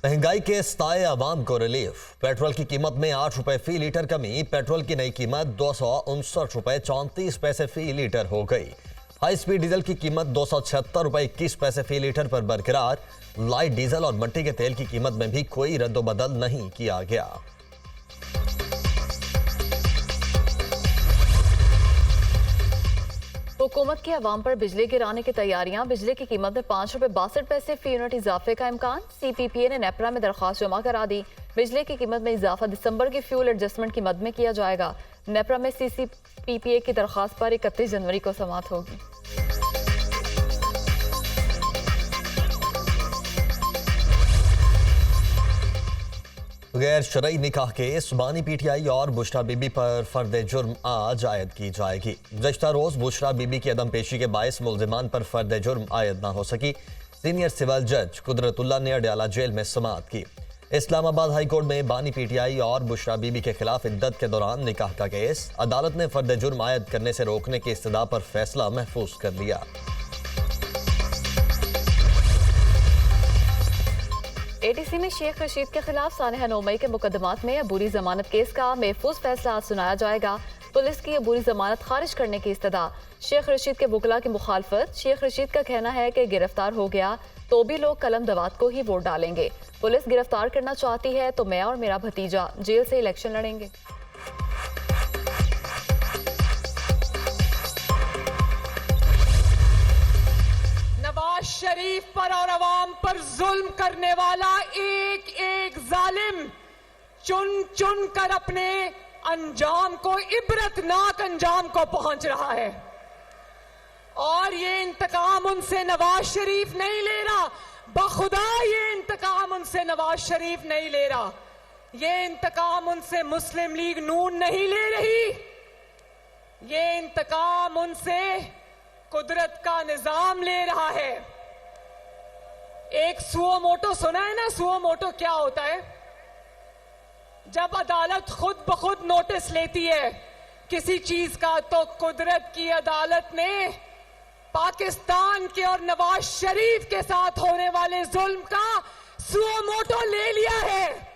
महंगाई के सताए आवाम को रिलीफ। पेट्रोल की कीमत में 8 रुपए फी लीटर कमी। पेट्रोल की नई कीमत 259 रुपए 34 पैसे फी लीटर हो गई। हाई स्पीड डीजल की कीमत 276 रुपए 21 पैसे फी लीटर पर बरकरार। लाइट डीजल और मट्टी के तेल की कीमत में भी कोई रद्दोबदल नहीं किया गया। हुकूमत की अवाम पर बिजली गिराने की तैयारियां। बिजली की कीमत में 5 रुपए 62 पैसे फी यूनिट इजाफे का इम्कान। CPPA ने नेपरा में दरख्वास्त जमा करा दी। बिजली की कीमत में इजाफा दिसंबर की फ्यूल एडजस्टमेंट की मद में किया जाएगा। नेपरा में CPPA की दरख्वास्त पर 31 जनवरी को समाअत होगी। गैर शरई निकाह केस। बानी PTI और बुशरा बीबी पर फर्द जुर्म आज आयद की जाएगी। गुज़श्ता रोज बुशरा बीबी की अदम पेशी के बायस मुल्जिमान पर फर्द जुर्म आयद न हो सकी। सीनियर सिविल जज कुदरतुल्लाह ने अडयाला जेल में समाअत की। इस्लामाबाद हाई कोर्ट में बानी PTI और बुशरा बीबी के खिलाफ इद्दत के दौरान निकाह का केस। अदालत ने फर्द जुर्म आयद करने से रोकने की इस्तदा पर फैसला महफूज कर लिया। ATC में शेख रशीद के खिलाफ सानहा 9 मई के मुकदमात में अबूरी जमानत केस का महफूज फैसला आज सुनाया जाएगा। पुलिस की अबूरी जमानत खारिज करने की इस्तदा। शेख रशीद के वकला की मुखालफत। शेख रशीद का कहना है कि गिरफ्तार हो गया तो भी लोग कलम दवात को ही वोट डालेंगे। पुलिस गिरफ्तार करना चाहती है तो मैं और मेरा भतीजा जेल से इलेक्शन लड़ेंगे। नवाज शरीफ पर और अवाम पर जुल्म करने वाला एक एक जालिम चुन चुन कर अपने अंजाम को, इबरतनाक अंजाम को पहुंच रहा है। और ये इंतकाम उनसे नवाज शरीफ नहीं ले रहा। बखुदा ये इंतकाम उनसे नवाज शरीफ नहीं ले रहा। ये इंतकाम उनसे मुस्लिम लीग नून नहीं ले रही। ये इंतकाम उनसे कुदरत का निजाम ले रहा है। एक सुओ मोटो सुना है ना? सुओ मोटो क्या होता है? जब अदालत खुद ब खुद नोटिस लेती है किसी चीज का, तो कुदरत की अदालत ने पाकिस्तान के और नवाज शरीफ के साथ होने वाले जुल्म का सुओ मोटो ले लिया है।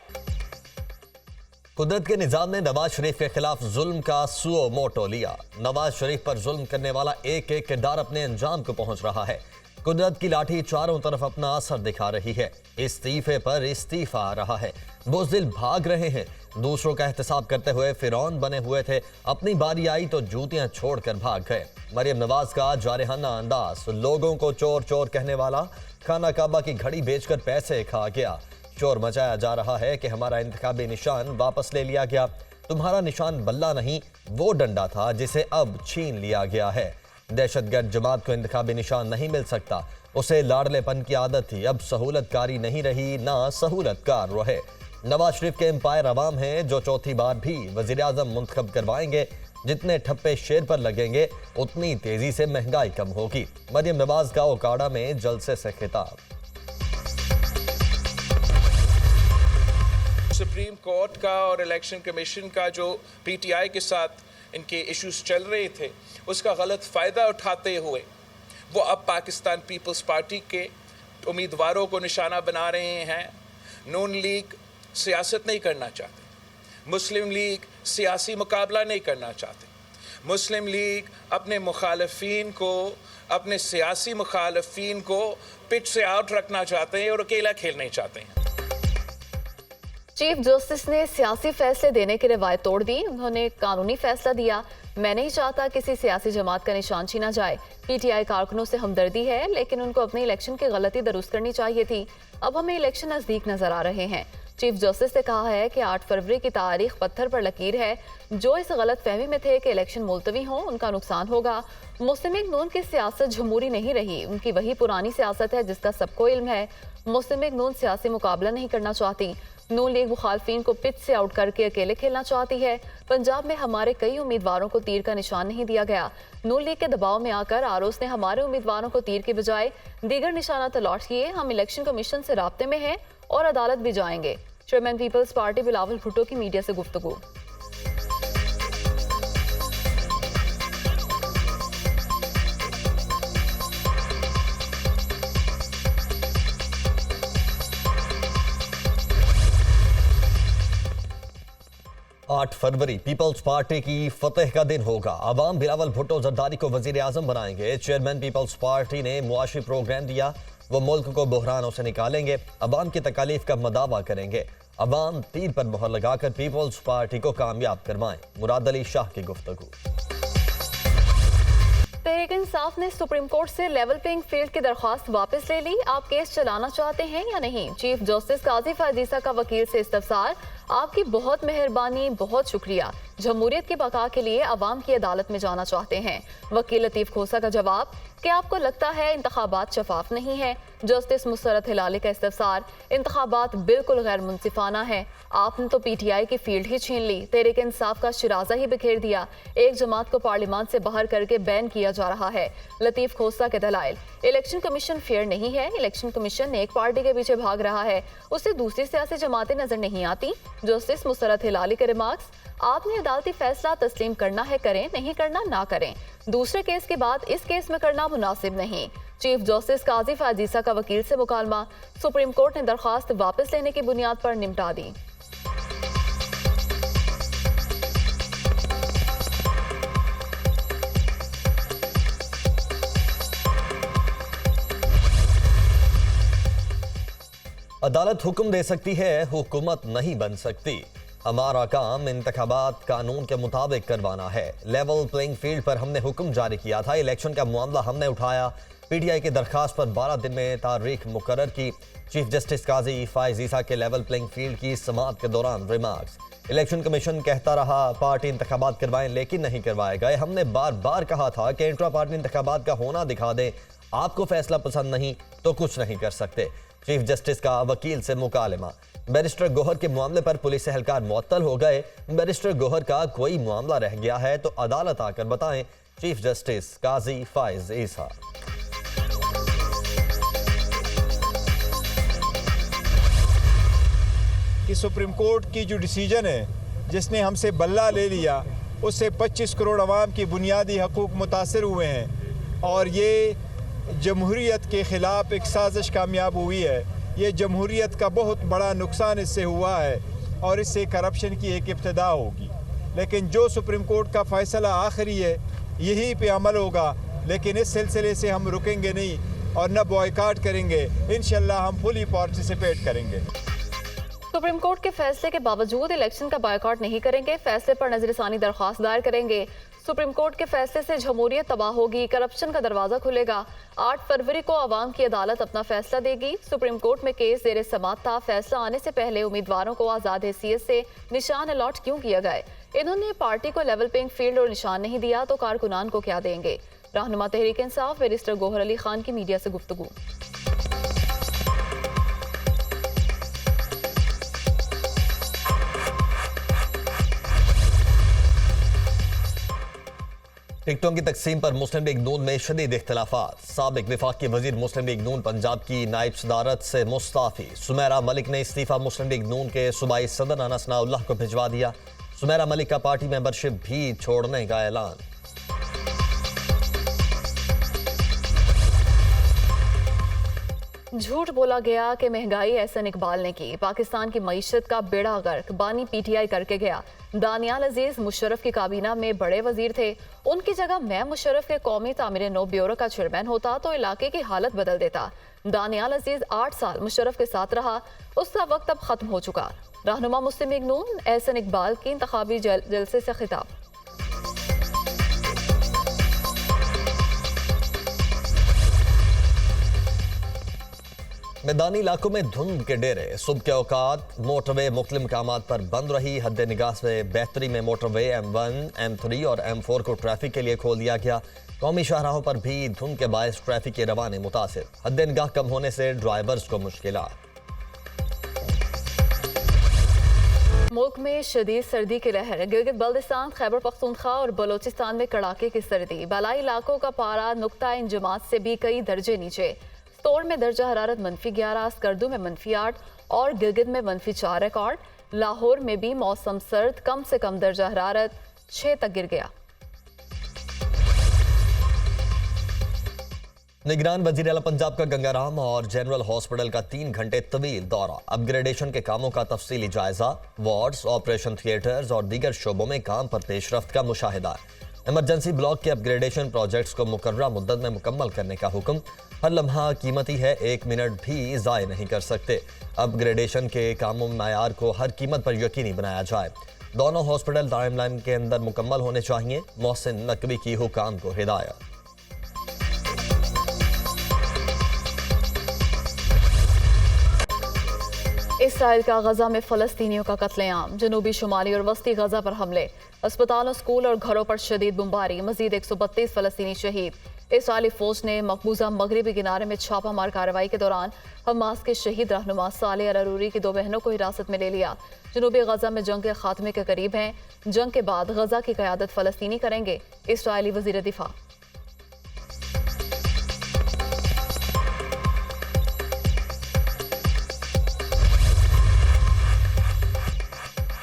कुदरत के निजाम ने नवाज शरीफ के खिलाफ जुल्म का सुओ मोटो लिया। नवाज शरीफ पर जुल्म करने वाला एक एक किरदार अपने अंजाम को पहुंच रहा है। कुदरत की लाठी चारों तरफ अपना असर दिखा रही है। इस्तीफे पर इस्तीफा आ रहा है। बुज़दिल भाग रहे हैं। दूसरों का एहतसाब करते हुए फिरौन बने हुए थे। अपनी बारी आई तो जूतियां छोड़कर भाग गए। मरियम नवाज का जारहाना अंदाज। लोगों को चोर चोर कहने वाला खाना काबा की घड़ी बेचकर पैसे खा गया। शोर मचाया जा रहा है कि हमारा इंतखाबी निशान वापस ले लिया गया। तुम्हारा निशान बल्ला नहीं, वो डंडा था जिसे अब छीन लिया गया है। दहशतगर्द जमात को इंतखाबी निशान नहीं मिल सकता। उसे लाडलेपन की आदत थी, अब सहूलतकारी नहीं रही, ना सहूलतकार रहे। नवाज शरीफ के एम्पायर अवाम हैं जो चौथी बार भी वजीर आजम मुंतखब करवाएंगे। जितने ठप्पे शेर पर लगेंगे उतनी तेजी से महंगाई कम होगी। मरियम नवाज का ओकाड़ा में जलसे से खिताब। सुप्रीम कोर्ट का और इलेक्शन कमीशन का जो PTI के साथ इनके इश्यूज चल रहे थे, उसका गलत फ़ायदा उठाते हुए वो अब पाकिस्तान पीपल्स पार्टी के उम्मीदवारों को निशाना बना रहे हैं। नून लीग सियासत नहीं करना चाहते। मुस्लिम लीग सियासी मुकाबला नहीं करना चाहते। मुस्लिम लीग अपने मुखालफीन को, अपने सियासी मुखालफीन को पिच से आउट रखना चाहते हैं और अकेला खेलना चाहते हैं। चीफ जस्टिस ने सियासी फैसले देने की रिवायत तोड़ दी। उन्होंने कानूनी फैसला दिया। मैं नहीं चाहता किसी सियासी जमात का निशान छीना जाए। PTI कारकुनों से हमदर्दी है, लेकिन उनको अपने इलेक्शन की गलती दुरुस्त करनी चाहिए थी। अब हमें इलेक्शन नजदीक नजर आ रहे हैं। चीफ जस्टिस ने कहा है कि 8 फरवरी की तारीख पत्थर पर लकीर है। जो इस गलत फहमी में थे कि इलेक्शन मुलतवी हों, उनका नुकसान होगा। मुस्लिम लीग नून की सियासत जमहूरी नहीं रही। उनकी वही पुरानी सियासत है जिसका सबको इल्म है। मुस्लिम लीग नून सियासी मुकाबला नहीं करना चाहती। नून लीग मुखालफीन को पिच से आउट करके अकेले खेलना चाहती है। पंजाब में हमारे कई उम्मीदवारों को तीर का निशान नहीं दिया गया। नून लीग के दबाव में आकर आरोस ने हमारे उम्मीदवारों को तीर के बजाय दीगर निशाना तलाश किए। हम इलेक्शन कमीशन से राब्ते में हैं और अदालत भी जाएंगे। Chairman people's party Bilawal Bhutto की मीडिया से गुफ्तगू। 8 फरवरी पीपल्स पार्टी की फतेह का दिन होगा। अवाम बिलावल भुट्टो जरदारी को वजीर आजम बनाएंगे। चेयरमैन पीपल्स पार्टी ने मुआशी प्रोग्राम दिया, वो मुल्क को बहरानों से निकालेंगे, अवाम की तकालीफ का मदावा करेंगे। अवाम तीर पर मोहर लगाकर पीपल्स पार्टी को कामयाब करवाएं। मुराद अली शाह की गुफ्तगू। तहरीक इंसाफ ने सुप्रीम कोर्ट से लेवल प्लेइंग फील्ड की दरख्वास्त वापस ले ली। आप केस चलाना चाहते हैं या नहीं? चीफ जस्टिस काजी फायजीसा का वकील से इस्तफसार। आपकी बहुत मेहरबानी, बहुत शुक्रिया। जमहूरियत की बका के लिए अवाम की अदालत में जाना चाहते हैं। वकील लतीफ खोसा का जवाब कि आपको लगता है इंतखाबात शफाफ नहीं है। जस्टिस मुसरत हिलाली का इस्तफसार, इंतखाबात बिल्कुल गैर मुनसिफाना है। आपने तो पीटीआई की फील्ड ही छीन ली, तहरीक इंसाफ का शिराजा ही बिखेर दिया। एक जमात को पार्लियामान से बाहर करके बैन किया जा रहा है। लतीफ खोसा के दलाइल, इलेक्शन कमीशन फेयर नहीं है। इलेक्शन कमीशन एक पार्टी के पीछे भाग रहा है, उसे दूसरी सियासी जमातें नजर नहीं आती। जस्टिस मुसरत हिलाली के रिमार्क्स, आपने अदालती फैसला तस्लीम करना है करें, नहीं करना ना करें। दूसरे केस के बाद इस केस में करना मुनासिब नहीं। चीफ जस्टिस काजी फायजीसा का वकील से मुकालमा, सुप्रीम कोर्ट ने दरख्वास्त वापस लेने की बुनियाद पर निपटा दी। अदालत हुक्म दे सकती है, हुकूमत नहीं बन सकती। हमारा काम इंतखाबात कानून के मुताबिक करवाना है। लेवल प्लेइंग फील्ड पर हमने हुक्म जारी किया था, इलेक्शन का मामला हमने उठाया। पीटीआई की दरखास्त पर 12 दिन में तारीख मुकर्रर की। चीफ जस्टिस काजी फायजीसा के लेवल प्लेइंग फील्ड की समाअत के दौरान रिमार्क्स, इलेक्शन कमीशन कहता रहा पार्टी इंतखाबात करवाएं, लेकिन नहीं करवाए गए। हमने बार बार कहा था कि इंट्रा पार्टी इंतखाबात का होना दिखा दें। आपको फैसला पसंद नहीं तो कुछ नहीं कर सकते। चीफ जस्टिस का वकील से मुकालमा, बैरिस्टर गोहर के मामले पर पुलिस एहलकार मुअत्तल हो गए। बैरिस्टर गोहर का कोई मामला रह गया है तो अदालत आकर बताएं। चीफ जस्टिस काजी फाइज ईसा। कि सुप्रीम कोर्ट की जो डिसीजन है, जिसने हमसे बल्ला ले लिया, उससे 25 करोड़ अवाम की बुनियादी हकूक मुतासर हुए हैं और ये जमहूरियत के ख़िलाफ़ एक साजिश कामयाब हुई है। ये जमहूरियत का बहुत बड़ा नुकसान इससे हुआ है और इससे करप्शन की एक इब्तिदा होगी। लेकिन जो सुप्रीम कोर्ट का फ़ैसला आखिरी है, यही पे अमल होगा। लेकिन इस सिलसिले से हम रुकेंगे नहीं और न बॉयकॉट करेंगे। इंशाल्लाह हम फुली पार्टिसिपेट करेंगे। सुप्रीम कोर्ट के फैसले के बावजूद इलेक्शन का बायकॉट नहीं करेंगे, फैसले पर नजरसानी दरख्वास्त दायर करेंगे। सुप्रीम कोर्ट के फैसले से जमहूरियत तबाह होगी, करप्शन का दरवाजा खुलेगा। 8 फरवरी को अवाम की अदालत अपना फैसला देगी। सुप्रीम कोर्ट में केस ज़ेर समाअत था। फैसला आने से पहले उम्मीदवारों को आज़ाद हैसियत से निशान अलॉट क्यों किए गए? इन्होंने पार्टी को लेवल प्लेइंग फील्ड और निशान नहीं दिया तो कारकुनान को क्या देंगे? रहनुमा तहरीक इंसाफ बैरिस्टर गोहर अली खान की मीडिया से गुफ्तगू। टिकटों की तकसीम पर मुस्लिम लीग नून में शदीद इख्तिलाफात। साबिक वफाकी वजीर मुस्लिम लीग नून पंजाब की नायब सदारत से मुस्ताफी। सुमेरा मलिक ने इस्तीफा मुस्लिम लीग नून के सूबाई सदर अनस नाउल्लाह को भिजवा दिया। सुमेरा मलिक का पार्टी मेंबरशिप भी छोड़ने का ऐलान। झूठ बोला गया कि महंगाई एहसन इकबाल ने की। पाकिस्तान की मईशत का बेड़ा गर्क बानी पीटीआई करके गया। दानियाल अजीज मुशर्रफ की काबीना में बड़े वजीर थे, उनकी जगह मैं मुशर्रफ के कौमी तामीर नो ब्यूरो का चेयरमैन होता तो इलाके की हालत बदल देता। दानियाल अजीज 8 साल मुशर्रफ के साथ रहा, उसका वक्त अब खत्म हो चुका। रहनुमा मुस्लिम लीग नून एहसन इकबाल की इंतखाबी जलसे से खिताब। मैदानी इलाकों में धुंध के डेरे। सुबह के औकात मोटरवे मुख्तलिफ मकामात पर बंद रही। हद निगाह से बेहतरी में मोटरवे M1, M3 और M4 को ट्रैफिक के लिए खोल दिया गया। कौमी शाहराहों पर भी धुंध के बायस ट्रैफिक के रवाने मुतासिर। हद निगाह कम होने से ड्राइवर्स को मुश्किलात। मुल्क में शदीद सर्दी की लहर। गिलगित बल्तिस्तान, खैबर पख्तूनख्वा और बलोचिस्तान में कड़ाके की सर्दी। बालाई इलाकों का पारा नुक्ता इंजमात से भी कई दर्जे नीचे। तोड़ में दर्जा हरारत -11, स्कर्दू में -8 और गिलगित में -4 रिकॉर्ड। लाहौर में भी मौसम सर्द, कम से कम दर्जा हरारत 6 तक गिर गया। निगरान वजीर आला पंजाब का गंगाराम और जनरल हॉस्पिटल का 3 घंटे तवील दौरा, अपग्रेडेशन के कामों का तफसीली जायजा, वार्ड्स, ऑपरेशन थिएटर्स और दीगर शोबों में काम पर पेशरफ्त का मुशाहिदा। इमरजेंसी ब्लॉक के अपग्रेडेशन प्रोजेक्ट्स को मुकर्ररा मुद्दत में मुकम्मल करने का हुक्म। हर लम्हा कीमती है, 1 मिनट भी ज़ाय नहीं कर सकते। अपग्रेडेशन के कामों में मायार को हर कीमत पर यकीनी बनाया जाए। दोनों हॉस्पिटल टाइमलाइन के अंदर मुकम्मल होने चाहिए। मोहसिन नकवी की हुकाम को हिदायत। इसराइल का गजा में फलस्तीनियों का कत्लेआम, जनूबी, शुमाली और वस्ती गजा पर हमले, अस्पतालों, स्कूल और घरों पर शदीद बमबारी, मजीद 132 फलस्तीनी शहीद। इसराइली फौज ने मकबूजा मगरबी किनारे में छापामार कार्रवाई के दौरान हमास के शहीद रहनुमा साले अल अरूरी की 2 बहनों को हिरासत में ले लिया। जनूबी गजा में जंग के खात्मे के करीब हैं। जंग के बाद गजा की क़यादत फलस्तीनी करेंगे। इसराइली वजीर दिफा।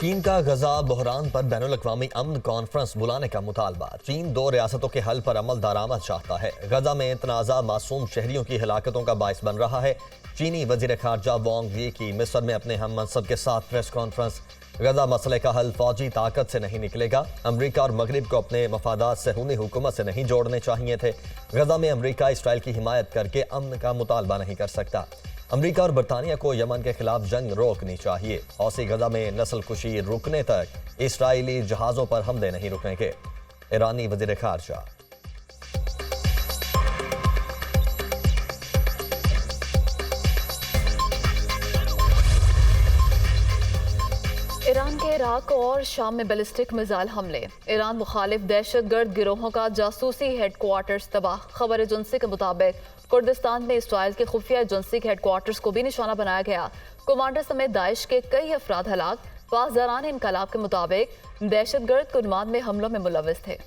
चीन का गजा बहरान पर बैनुल-अक़वामी अमन कॉन्फ्रेंस बुलाने का मुतालबा। चीन 2 रियासतों के हल पर अमल दरामद चाहता है। गजा में तनाज़ा मासूम शहरियों की हिलाकतों का बाइस बन रहा है। चीनी वजीर खारजा वांग यी की मिस्र में अपने हम मनसब के साथ प्रेस कॉन्फ्रेंस। गजा मसले का हल फौजी ताकत से नहीं निकलेगा। अमरीका और मगरिब को अपने मफादात सहूनी हुकूमत से नहीं जोड़ने चाहिए थे। गजा में अमरीका इसराइल की हिमायत करके अमन का मुतालबा नहीं कर सकता। अमरीका और बरतानिया को यमन के खिलाफ जंग रोकनी चाहिए। हौसी गजा में नस्ल कुशी रुकने तक इसराइली जहाज़ों पर हमले नहीं रुकेंगे। ईरानी वजीर खारजा। ईरान के इराक और शाम में बैलिस्टिक मिसाइल हमले, ईरान मुखालिफ दहशतगर्द गिरोहों का जासूसी हेडक्वार्टर्स तबाह। खबर एजेंसी के मुताबिक कुर्दिस्तान में इसराइल के खुफिया एजेंसी के हेडक्वार्टर्स को भी निशाना बनाया गया। कमांडर समेत दाइश के कई अफराद हलाक। पासदारान इनकलाब के मुताबिक दहशतगर्द कुनमान में हमलों में मुलविस थे।